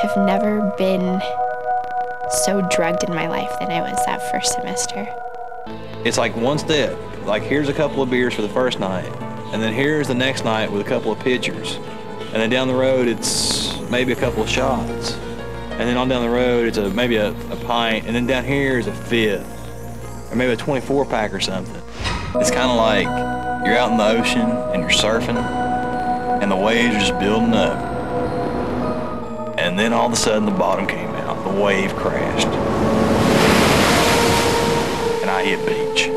I've never been so drugged in my life than I was that first semester. It's like one step, like here's a couple of beers for the first night, and then here's the next night with a couple of pitchers, and then down the road it's maybe a couple of shots, and then on down the road it's maybe a pint, and then down here is a fifth, or maybe a 24-pack or something. It's kind of like you're out in the ocean and you're surfing, and the waves are just building up, and then all of a sudden the bottom came out, the wave crashed, and I hit beach.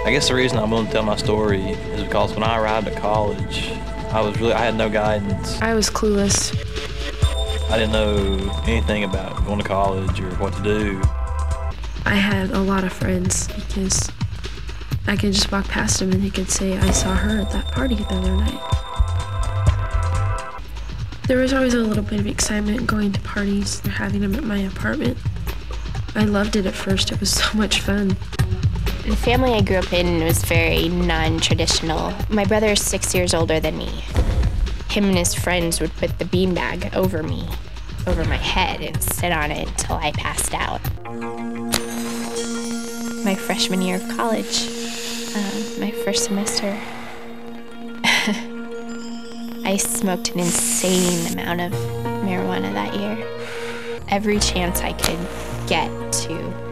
I guess the reason I'm willing to tell my story is because when I arrived at college, I had no guidance. I was clueless. I didn't know anything about going to college or what to do. I had a lot of friends because I could just walk past them and they could say, I saw her at that party the other night. There was always a little bit of excitement going to parties or having them at my apartment. I loved it at first. It was so much fun. The family I grew up in was very non-traditional. My brother is 6 years older than me. Him and his friends would put the beanbag over me, over my head, and sit on it until I passed out. My freshman year of college, my first semester, I smoked an insane amount of marijuana that year. Every chance I could get to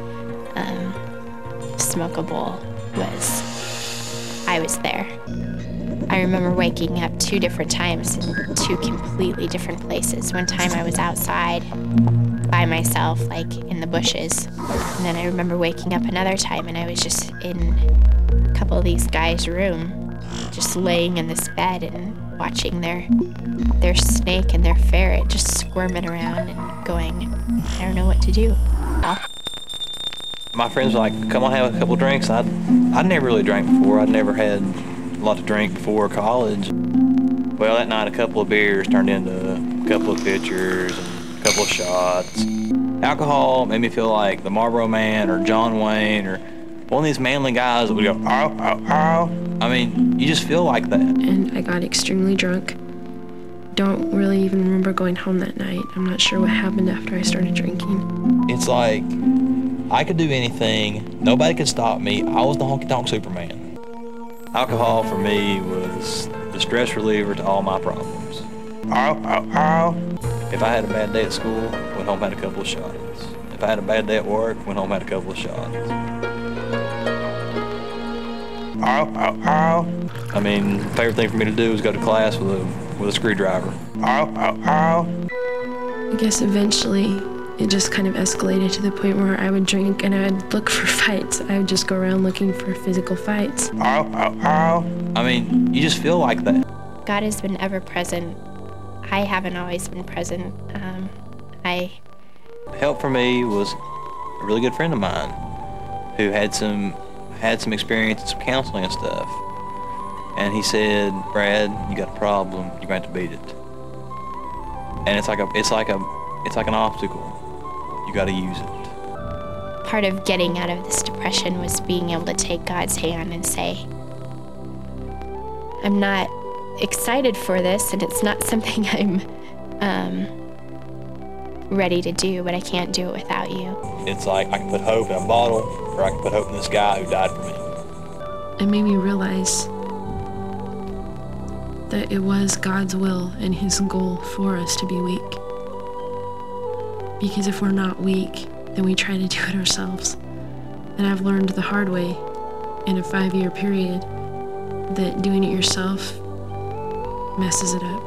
smoke a bowl I was there. I remember waking up 2 different times in 2 completely different places. One time I was outside by myself, like in the bushes. And then I remember waking up another time and I was just in a couple of these guys' room, just laying in this bed and watching their snake and their ferret just squirming around and going, I don't know what to do. My friends were like, come on, have a couple of drinks. I'd never really drank before. I'd never had a lot to drink before college. Well, that night a couple of beers turned into a couple of pitchers and a couple of shots. Alcohol made me feel like the Marlboro Man or John Wayne or one of these manly guys that would go, ow, ow, ow. I mean, you just feel like that. And I got extremely drunk. Don't really even remember going home that night. I'm not sure what happened after I started drinking. It's like I could do anything. Nobody could stop me. I was the honky-tonk Superman. Alcohol for me was the stress reliever to all my problems. Ow, ow, ow. If I had a bad day at school, went home had a couple of shots. If I had a bad day at work, went home had a couple of shots. Ow, ow, ow. I mean, the favorite thing for me to do was go to class with a screwdriver. Ow, ow, ow. I guess eventually it just kind of escalated to the point where I would drink and I would look for fights. I would just go around looking for physical fights. Ow, ow, ow. I mean, you just feel like that. God has been ever present. I haven't always been present. Help for me was a really good friend of mine who had some experience in some counseling and stuff. And he said, Brad, you got a problem, you're going to have to beat it. And it's like an obstacle. You got to use it. Part of getting out of this depression was being able to take God's hand and say, I'm not excited for this, and it's not something I'm ready to do, but I can't do it without you. It's like I can put hope in a bottle, or I can put hope in this guy who died for me. It made me realize that it was God's will and His goal for us to be weak. Because if we're not weak, then we try to do it ourselves. And I've learned the hard way in a 5-year period that doing it yourself messes it up.